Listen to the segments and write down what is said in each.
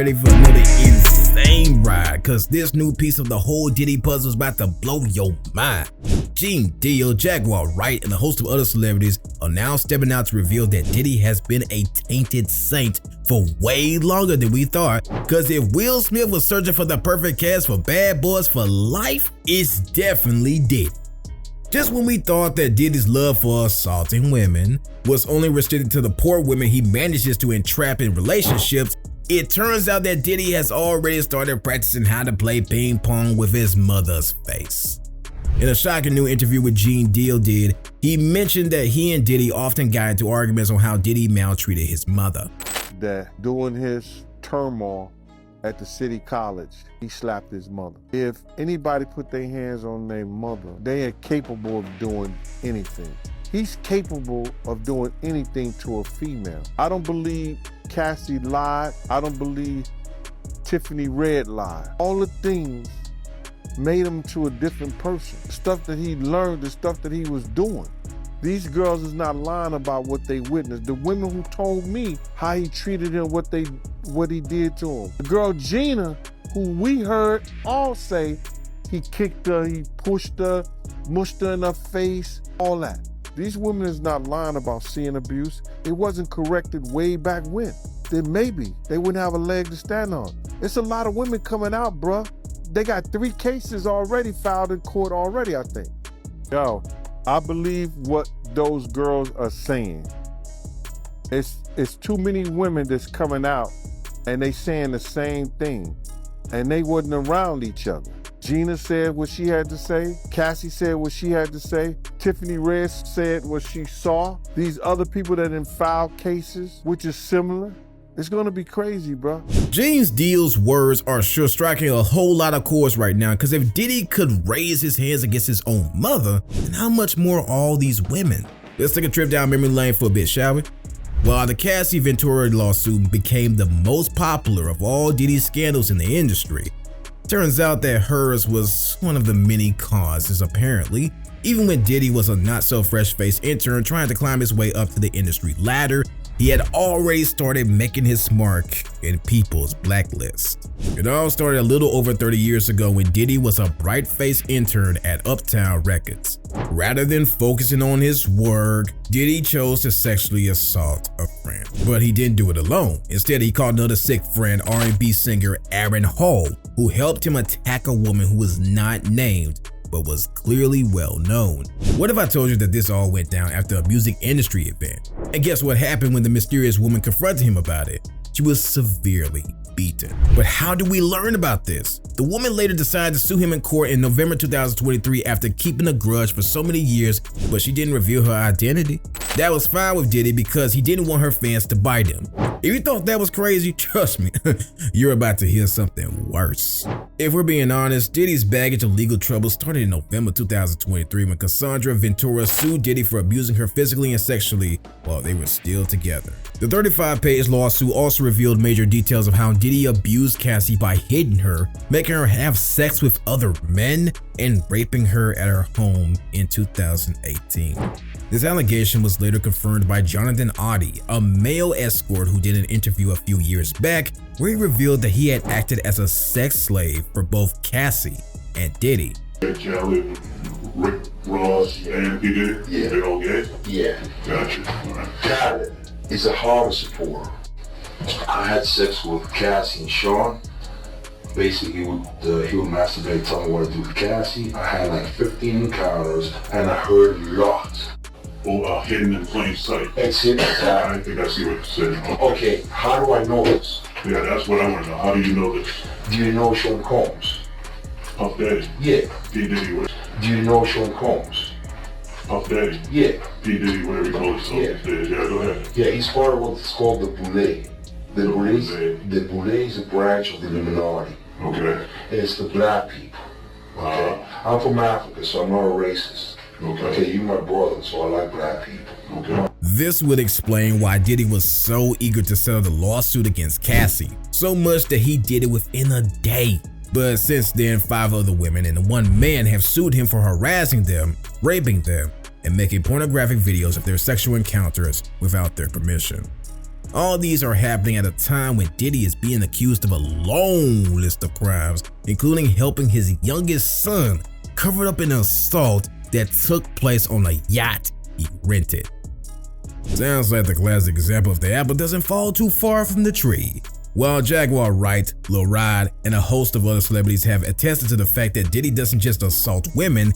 ready for another insane ride, cause this new piece of the whole Diddy puzzle is about to blow your mind. j.lo, Jaguar Wright, and a host of other celebrities are now stepping out to reveal that Diddy has been a tainted saint for way longer than we thought, cause if Will Smith was searching for the perfect cast for Bad Boys for Life, it's definitely Diddy. Just when we thought that Diddy's love for assaulting women was only restricted to the poor women he manages to entrap in relationships, it turns out that Diddy has already started practicing how to play ping pong with his mother's face. In a shocking new interview with j.lo, he mentioned that he and Diddy often got into arguments on how Diddy maltreated his mother. That during his turmoil at the city college, he slapped his mother. If anybody put their hands on their mother, they are capable of doing anything. He's capable of doing anything to a female. I don't believe Cassie lied. I don't believe Tiffany Red lied. All the things made him to a different person. The stuff that he learned, the stuff that he was doing. These girls is not lying about what they witnessed. The women who told me how he treated him, what he did to him. The girl Gina, who we heard all say he kicked her, he pushed her, mushed her in her face, all that. These women is not lying about seeing abuse. It wasn't corrected way back when. Then maybe they wouldn't have a leg to stand on. It's a lot of women coming out, bruh. They got 3 cases already filed in court already, I think. Yo, I believe what those girls are saying. It's too many women that's coming out and they saying the same thing, and they wasn't around each other. Gina said what she had to say. Cassie said what she had to say. Tiffany Red said what she saw. These other people that didn't file cases, which is similar. It's gonna be crazy, bro. j.lo's words are sure striking a whole lot of chords right now, because if Diddy could raise his hands against his own mother, then how much more all these women? Let's take a trip down memory lane for a bit, shall we? Well, the Cassie Ventura lawsuit became the most popular of all Diddy's scandals in the industry. Turns out that hers was one of the many causes, apparently. Even when Diddy was a not-so-fresh-faced intern trying to climb his way up to the industry ladder, he had already started making his mark in people's blacklist. It all started a little over 30 years ago when Diddy was a bright-faced intern at Uptown Records. Rather than focusing on his work, Diddy chose to sexually assault a friend. But he didn't do it alone. Instead, he called another sick friend, R&B singer Aaron Hall, who helped him attack a woman who was not named, but was clearly well known. What if I told you that this all went down after a music industry event? And guess what happened when the mysterious woman confronted him about it? She was severely beaten. But how do we learn about this? The woman later decided to sue him in court in November 2023 after keeping a grudge for so many years, but she didn't reveal her identity. That was fine with Diddy because he didn't want her fans to bite him. If you thought that was crazy, trust me, you're about to hear something worse. If we're being honest, Diddy's baggage of legal trouble started in November 2023 when Cassandra Ventura sued Diddy for abusing her physically and sexually while they were still together. The 35-page lawsuit also revealed major details of how Diddy abused Cassie by hitting her, making her have sex with other men, and raping her at her home in 2018. This allegation was later confirmed by Jonathan Oddie, a male escort who did an interview a few years back where he revealed that he had acted as a sex slave for both Cassie and Diddy. Kelly, Rick Ross, and he did it? Yeah. They all get? Yeah. Gotcha. All right. Khaled is a horror supporter. I had sex with Cassie and Sean. Basically, he would masturbate, tell me what to do with Cassie. I had like 15 encounters, and I heard lots. Oh, hidden in plain sight. It's hidden. I think I see what you're saying. Okay, how do I know this? Yeah, that's what I want to know. How do you know this? Do you know Sean Combs? Puff Daddy? Yeah. P. Diddy, what? Do you know Sean Combs? Puff Daddy? Yeah. P. Diddy, whatever you call himself these days. Yeah, go ahead. Yeah, he's part of what's called the Boule. The Boule is a branch of the Illuminati. Okay. It's the black people. Okay. I'm from Africa, so I'm not a racist. Okay, you're my brother, so I like black people. Okay. This would explain why Diddy was so eager to settle the lawsuit against Cassie, so much that he did it within a day. But since then, 5 other women and 1 man have sued him for harassing them, raping them, and making pornographic videos of their sexual encounters without their permission. All these are happening at a time when Diddy is being accused of a long list of crimes, including helping his youngest son cover up an assault that took place on a yacht he rented. Sounds like the classic example of the apple doesn't fall too far from the tree. While Jaguar Wright, Lil Rod, and a host of other celebrities have attested to the fact that Diddy doesn't just assault women,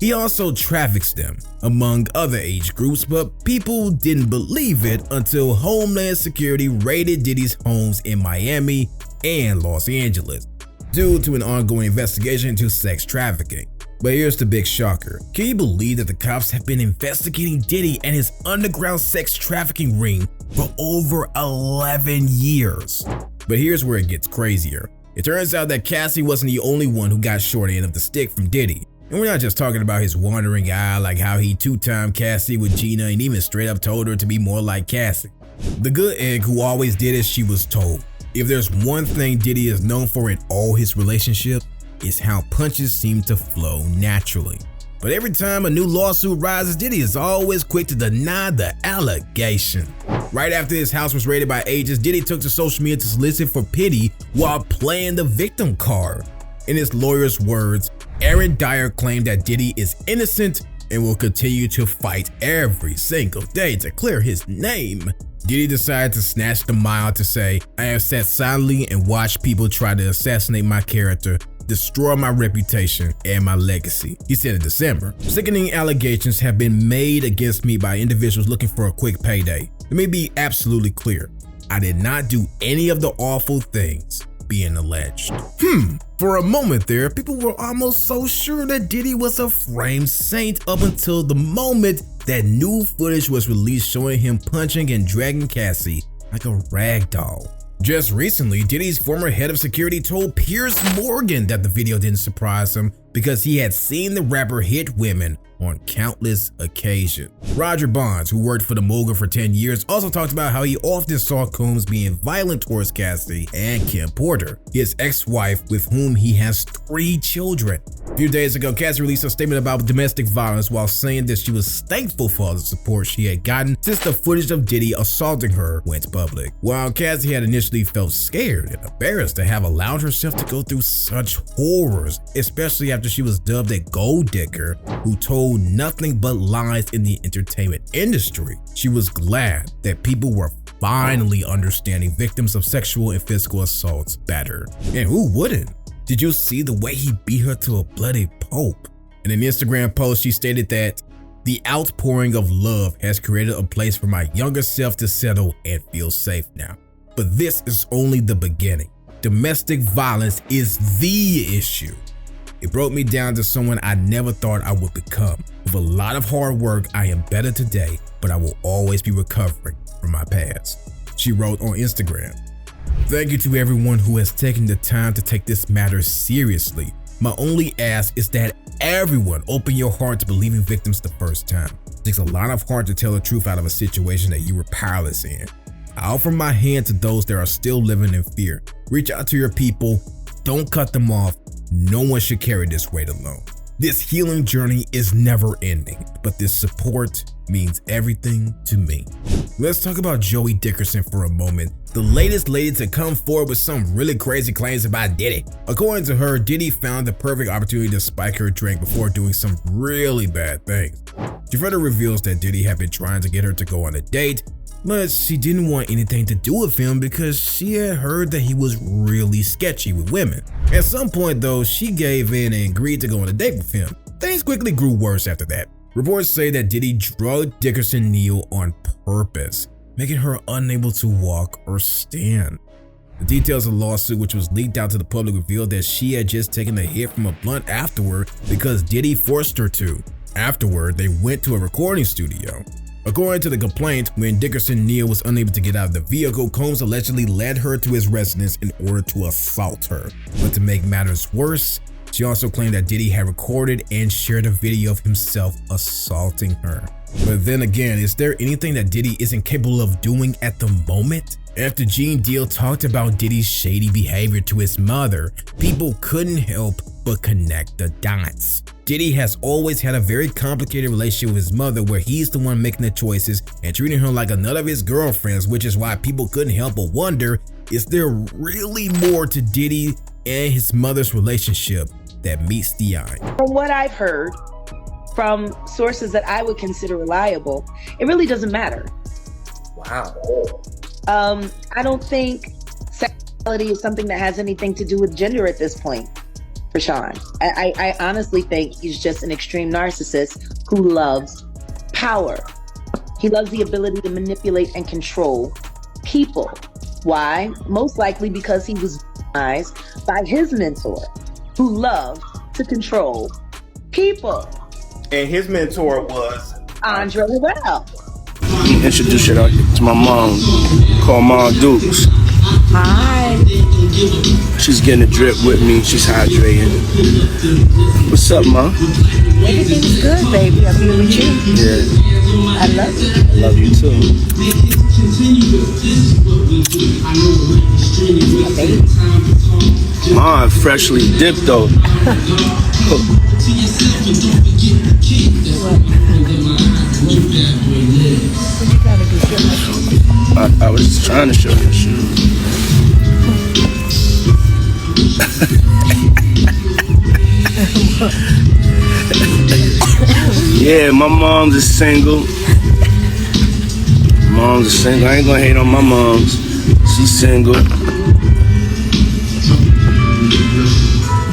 he also traffics them, among other age groups, but people didn't believe it until Homeland Security raided Diddy's homes in Miami and Los Angeles, due to an ongoing investigation into sex trafficking. But here's the big shocker. Can you believe that the cops have been investigating Diddy and his underground sex trafficking ring for over 11 years? But here's where it gets crazier. It turns out that Cassie wasn't the only one who got short end of the stick from Diddy. And we're not just talking about his wandering eye, like how he two-timed Cassie with Gina and even straight up told her to be more like Cassie. The good egg who always did as she was told. If there's one thing Diddy is known for in all his relationships, is how punches seem to flow naturally. But every time a new lawsuit rises, Diddy is always quick to deny the allegation. Right after his house was raided by agents, Diddy took to social media to solicit for pity while playing the victim card. In his lawyer's words, Aaron Dyer claimed that Diddy is innocent and will continue to fight every single day to clear his name. Diddy decided to snatch the mile to say, "I have sat silently and watched people try to assassinate my character, destroy my reputation and my legacy," he said in December. "Sickening allegations have been made against me by individuals looking for a quick payday. Let me be absolutely clear. I did not do any of the awful things being alleged." For a moment there, people were almost so sure that Diddy was a framed saint up until the moment that new footage was released showing him punching and dragging Cassie like a rag doll. Just recently, Diddy's former head of security told Piers Morgan that the video didn't surprise him because he had seen the rapper hit women on countless occasions. Roger Bonds, who worked for the mogul for 10 years, also talked about how he often saw Combs being violent towards Cassie and Kim Porter, his ex-wife with whom he has 3 children. A few days ago, Cassie released a statement about domestic violence while saying that she was thankful for all the support she had gotten since the footage of Diddy assaulting her went public. While Cassie had initially felt scared and embarrassed to have allowed herself to go through such horrors, especially after she was dubbed a gold digger who told nothing but lies in the entertainment industry, she was glad that people were finally understanding victims of sexual and physical assaults better. And who wouldn't? Did you see the way he beat her to a bloody pulp? In an Instagram post, she stated that the outpouring of love has created a place for my younger self to settle and feel safe now. But this is only the beginning. Domestic violence is the issue. It broke me down to someone I never thought I would become. With a lot of hard work, I am better today, but I will always be recovering from my past," she wrote on Instagram. "Thank you to everyone who has taken the time to take this matter seriously. My only ask is that everyone open your heart to believing victims the first time. It takes a lot of heart to tell the truth out of a situation that you were powerless in. I offer my hand to those that are still living in fear. Reach out to your people. Don't cut them off. No one should carry this weight alone. This healing journey is never ending, but this support means everything to me." Let's talk about Joey Dickerson for a moment, the latest lady to come forward with some really crazy claims about Diddy. According to her, Diddy found the perfect opportunity to spike her drink before doing some really bad things. She further reveals that Diddy had been trying to get her to go on a date, but she didn't want anything to do with him because she had heard that he was really sketchy with women. At some point though, she gave in and agreed to go on a date with him. Things quickly grew worse after that. Reports say that Diddy drugged Dickerson Neal on purpose, making her unable to walk or stand. The details of the lawsuit, which was leaked out to the public, revealed that she had just taken a hit from a blunt afterward because Diddy forced her to. Afterward, they went to a recording studio. According to the complaint, when Dickerson Neal was unable to get out of the vehicle, Combs allegedly led her to his residence in order to assault her. But to make matters worse, she also claimed that Diddy had recorded and shared a video of himself assaulting her. But then again, is there anything that Diddy isn't capable of doing at the moment? After Gene Deal talked about Diddy's shady behavior to his mother, people couldn't help but connect the dots. Diddy has always had a very complicated relationship with his mother where he's the one making the choices and treating her like another of his girlfriends, which is why people couldn't help but wonder, is there really more to Diddy and his mother's relationship that meets the eye? From what I've heard from sources that I would consider reliable, it really doesn't matter. Wow. I don't think sexuality is something that has anything to do with gender at this point for Sean. I honestly think he's just an extreme narcissist who loves power. He loves the ability to manipulate and control people. Why? Most likely because he was raised by his mentor who loved to control people. And his mentor was Andre Well. Introduce you to my mom, called Mom Dukes. Hi. She's getting a drip with me. She's hydrating. What's up, Mom? Everything's good, baby. I'm here with you. Yeah. I love you. I love you too. My baby. Mom, freshly dipped though. I was just trying to show you shoes. Yeah, my mom's is single. Mom's is single. I ain't gonna hate on my mom's. She's single.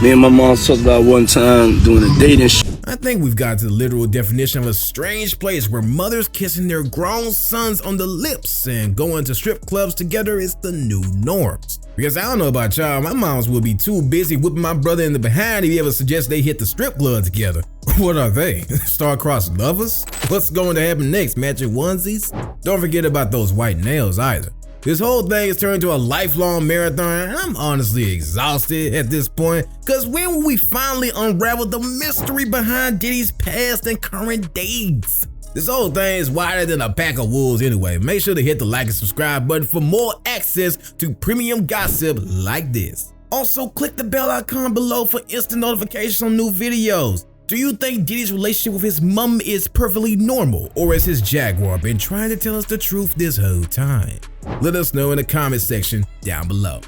Me and my mom talked about one time doing a dating show. I think we've got to the literal definition of a strange place where mothers kissing their grown sons on the lips and going to strip clubs together is the new norms. Because I don't know about y'all, my moms will be too busy whipping my brother in the behind if he ever suggests they hit the strip club together. What are they? Star-crossed lovers? What's going to happen next? Matching onesies? Don't forget about those white nails either. This whole thing has turned into a lifelong marathon, and I'm honestly exhausted at this point, cause when will we finally unravel the mystery behind Diddy's past and current dates? This whole thing is wider than a pack of wolves anyway. Make sure to hit the like and subscribe button for more access to premium gossip like this. Also, click the bell icon below for instant notifications on new videos. Do you think Diddy's relationship with his mom is perfectly normal, or has his Jaguar been trying to tell us the truth this whole time? Let us know in the comment section down below.